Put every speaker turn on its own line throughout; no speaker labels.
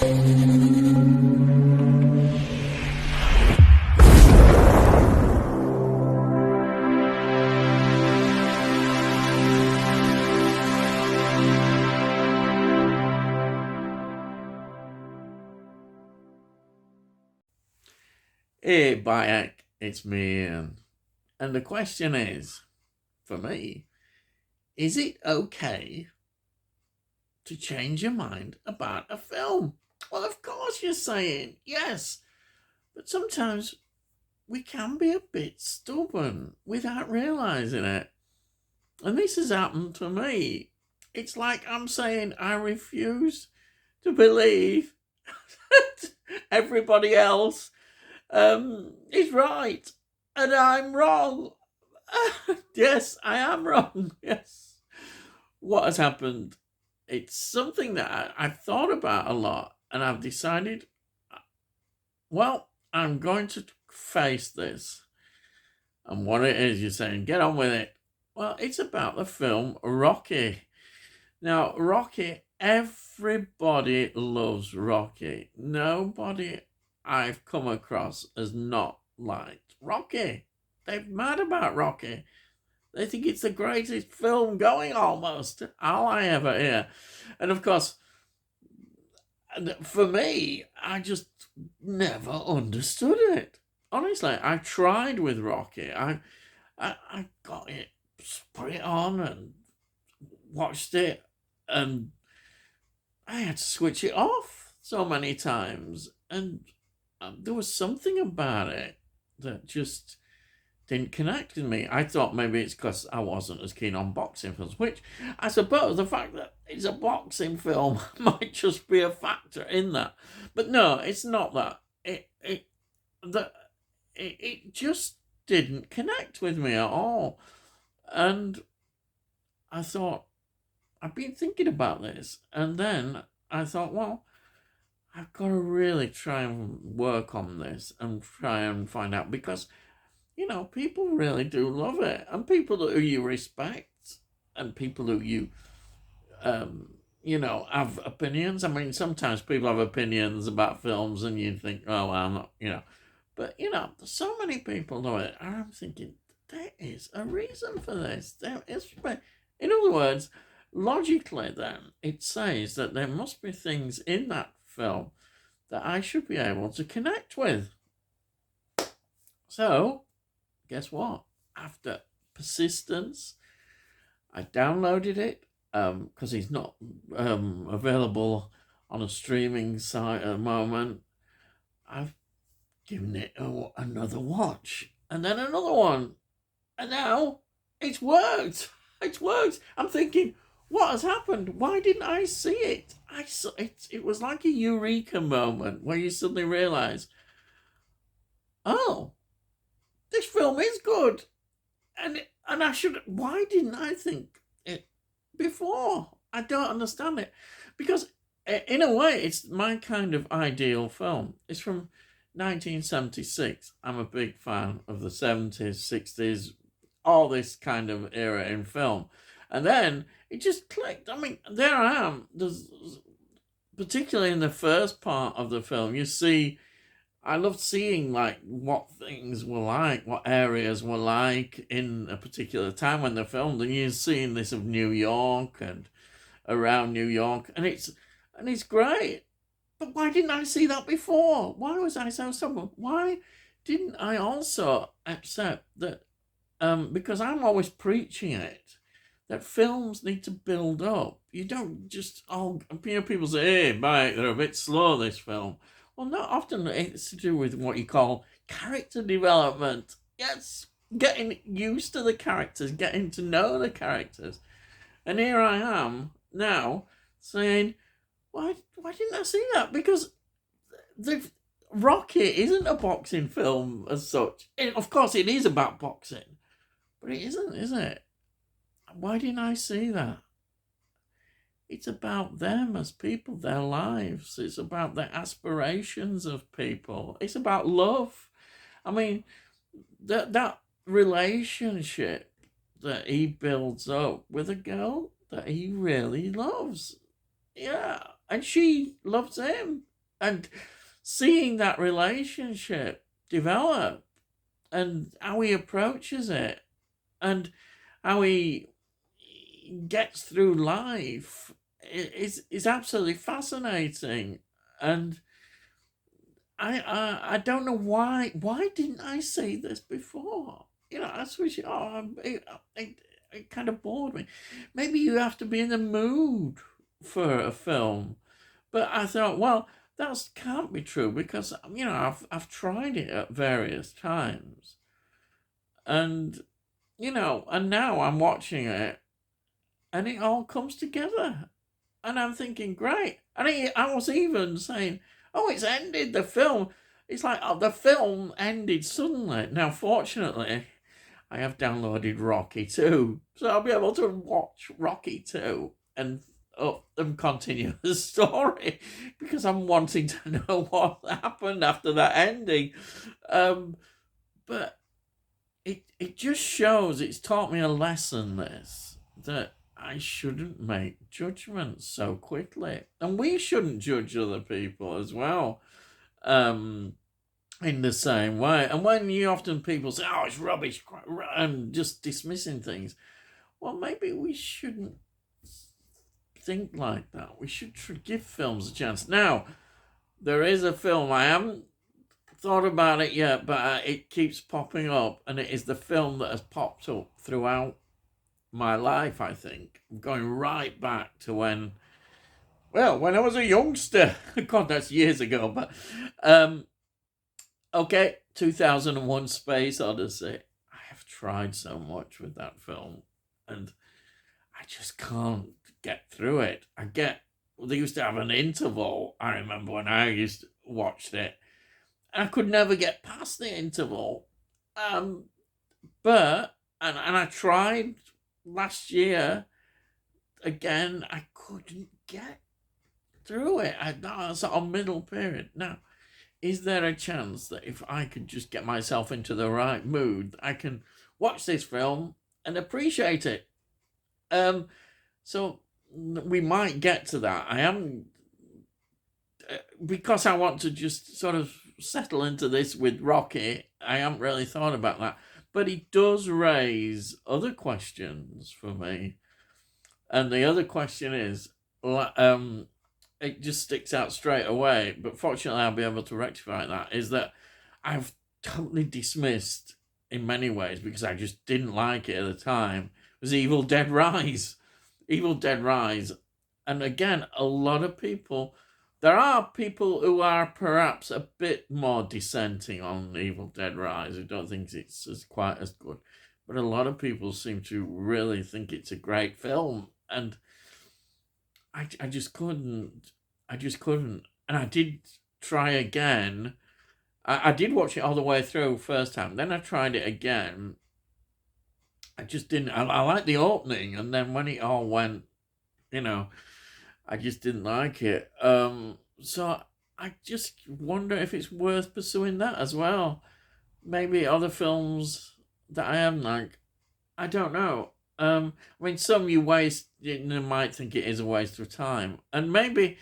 Hey, Bayek, it's me, Ian. And the question is, for me, is it okay to change your mind about a film? Well, of course you're saying yes, but sometimes we can be a bit stubborn without realizing it. And this has happened to me. It's like I'm saying I refuse to believe that everybody else is right and I'm wrong. Yes, I am wrong. Yes. What has happened? It's something that I've thought about a lot and I've decided, well, I'm going to face this. And what it is, you're saying, get on with it. Well, it's about the film Rocky. Now, Rocky, everybody loves Rocky. Nobody I've come across has not liked Rocky. They're mad about Rocky. They think it's the greatest film going almost. All I ever hear. And of course, for me, I just never understood it. Honestly, I tried with Rocky. I got it, put it on and watched it, and I had to switch it off so many times. And there was something about it that just didn't connect with me. I thought maybe it's because I wasn't as keen on boxing films, which I suppose the fact that it's a boxing film might just be a factor in that. But no, it's not that. That it just didn't connect with me at all. And I thought, I've been thinking about this, and then I thought, well, I've got to really try and work on this and try and find out because people really do love it, and people who you respect, and people who have opinions. I mean, sometimes people have opinions about films, and you think, oh, well, I'm not. But there's so many people know it, and I'm thinking there is a reason for this. There is, in other words, logically, then it says that there must be things in that film that I should be able to connect with. So guess what? After persistence, I downloaded it because it's not available on a streaming site at the moment. I've given it another watch and then another one, and now it's worked. It's worked. I'm thinking, what has happened? Why didn't I see it? I saw it. It was like a eureka moment where you suddenly realise, oh, this film is good. And I should. Why didn't I think it before? I don't understand it, because in a way, it's my kind of ideal film. It's from 1976. I'm a big fan of the 70s, 60s, all this kind of era in film, and then it just clicked. I mean, there I am. There's particularly in the first part of the film, you see I loved seeing like what things were like, what areas were like in a particular time when they're filmed, and you're seeing this of New York and around New York, and it's great. But why didn't I see that before? Why was I so stubborn? Why didn't I also accept that? Because I'm always preaching it, that films need to build up. You don't just people say, "Hey, mate, they're a bit slow this film." Well, not often. It's to do with what you call character development. Yes, getting used to the characters, getting to know the characters. And here I am now saying, why didn't I see that? Because the Rocky isn't a boxing film as such. Of course, it is about boxing, but it isn't, is it? Why didn't I see that? It's about them as people, their lives. It's about the aspirations of people. It's about love. I mean, that relationship that he builds up with a girl that he really loves. Yeah. And she loves him. And seeing that relationship develop and how he approaches it and how he gets through life is absolutely fascinating. And I don't know why didn't I see this before? I switch it on. It kind of bored me. Maybe you have to be in the mood for a film, but I thought, well, that can't be true because I've tried it at various times, and and now I'm watching it, and it all comes together, and I'm thinking, great. And I was even saying, oh, it's ended the film. It's like, oh, the film ended suddenly. Now, fortunately, I have downloaded Rocky 2, so I'll be able to watch Rocky 2 and continue the story because I'm wanting to know what happened after that ending. But it just shows, it's taught me a lesson, this, that I shouldn't make judgments so quickly. And we shouldn't judge other people as well. In the same way. And when people say, oh, it's rubbish, and just dismissing things, well, maybe we shouldn't think like that. We should give films a chance. Now, there is a film, I haven't thought about it yet, but it keeps popping up, and it is the film that has popped up throughout my life, I think. Going right back to when I was a youngster. God, that's years ago, but okay, 2001 Space Odyssey. I have tried so much with that film, and I just can't get through it. They used to have an interval, I remember when I used to watch it, and I could never get past the interval. But I tried last year again, I couldn't get through it. That was a middle period. Now, is there a chance that if I could just get myself into the right mood, I can watch this film and appreciate it? So we might get to that. I am, because I want to just sort of settle into this with Rocky, I haven't really thought about that. But it does raise other questions for me. And the other question is, it just sticks out straight away, but fortunately I'll be able to rectify that, is that I've totally dismissed, in many ways, because I just didn't like it at the time, was Evil Dead Rise. Evil Dead Rise. And again, there are people who are perhaps a bit more dissenting on Evil Dead Rise, who don't think it's quite as good. But a lot of people seem to really think it's a great film. And I just couldn't. And I did try again. I did watch it all the way through first time. Then I tried it again. I just didn't. I liked the opening. And then when it all went, I just didn't like it. So I just wonder if it's worth pursuing that as well. Maybe other films that I haven't liked. I don't know. I mean, some you might think it is a waste of time. And maybe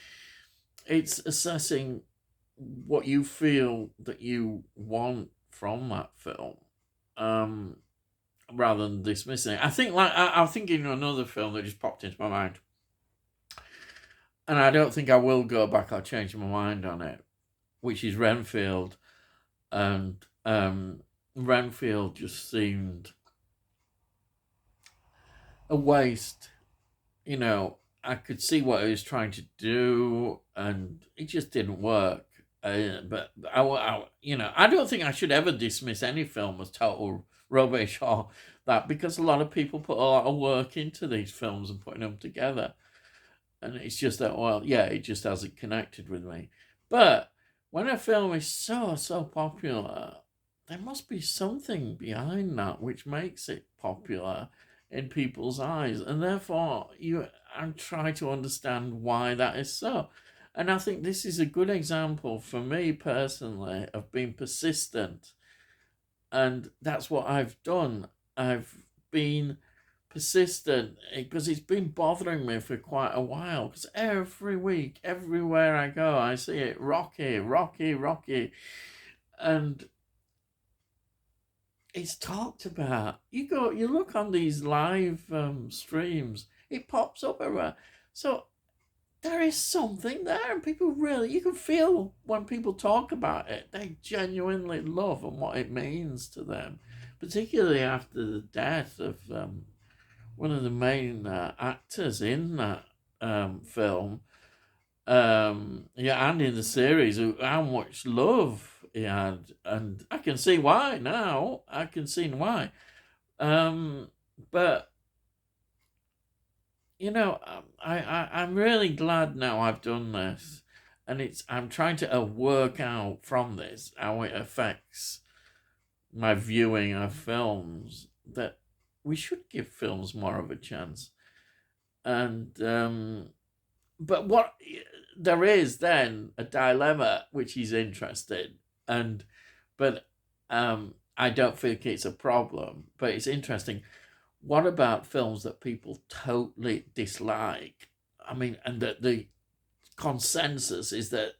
it's assessing what you feel that you want from that film, rather than dismissing it. I think, I'm thinking of another film that just popped into my mind, and I don't think I will go back or change my mind on it, which is Renfield. And Renfield just seemed a waste. I could see what he was trying to do, and it just didn't work. But I don't think I should ever dismiss any film as total rubbish or that, because a lot of people put a lot of work into these films and putting them together, and it's just that, it just hasn't connected with me. But when a film is so popular, there must be something behind that which makes it popular in people's eyes, and therefore I try to understand why that is so. And I think this is a good example for me personally of being persistent, and that's what I've done. I've been persistent because it's been bothering me for quite a while. Because every week, everywhere I go, I see it Rocky, Rocky, Rocky, and it's talked about. You look on these live streams, it pops up around. So there is something there, and people really, you can feel when people talk about it, they genuinely love and what it means to them, particularly after the death of one of the main actors in that film, yeah, and in the series, how much love he had, and I can see why now. I can see why. But I'm really glad now I've done this, and I'm trying to work out from this how it affects my viewing of films. That we should give films more of a chance, and but what there is then a dilemma which he's interested, and but I don't think it's a problem, but it's interesting. What about films that people totally dislike? I mean, and that the consensus is that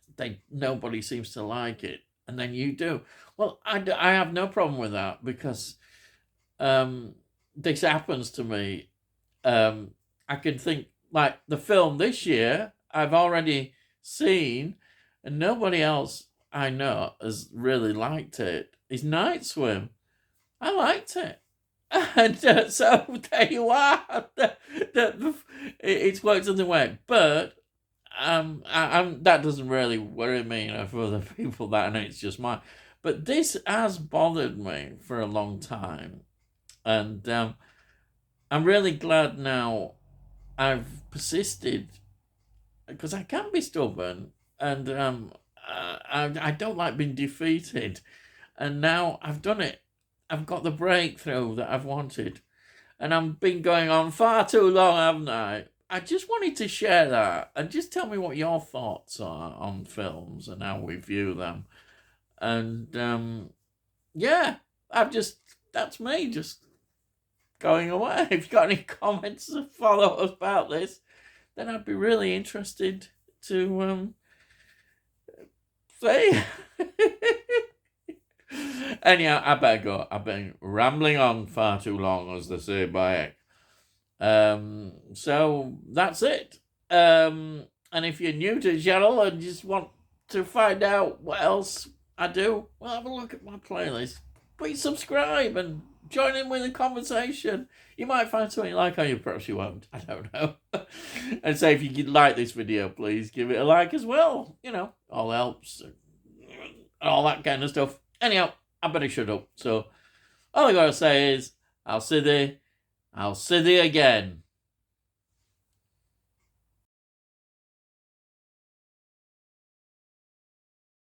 nobody seems to like it, and then you do. Well, I have no problem with that because this happens to me. I can think like the film this year I've already seen, and nobody else I know has really liked it. Is Night Swim. I liked it. And so there you are. It's worked in the way, but that doesn't really worry me. For other people, that and it's just mine. But this has bothered me for a long time, and I'm really glad now I've persisted because I can be stubborn, and I don't like being defeated, and now I've done it. I've got the breakthrough that I've wanted. And I've been going on far too long, haven't I? I just wanted to share that and just tell me what your thoughts are on films and how we view them. And yeah, that's me just going away. If you've got any comments to follow us about this, then I'd be really interested to say. Anyhow, I better go. I've been rambling on far too long, as they say by so that's it. And if you're new to the channel and just want to find out what else I do, well, have a look at my playlist. Please subscribe and join in with the conversation. You might find something you like, or perhaps you won't. I don't know. And so if you like this video, please give it a like as well. All helps. All that kind of stuff. Anyhow, I better shut up. So all I gotta say is, I'll see thee again.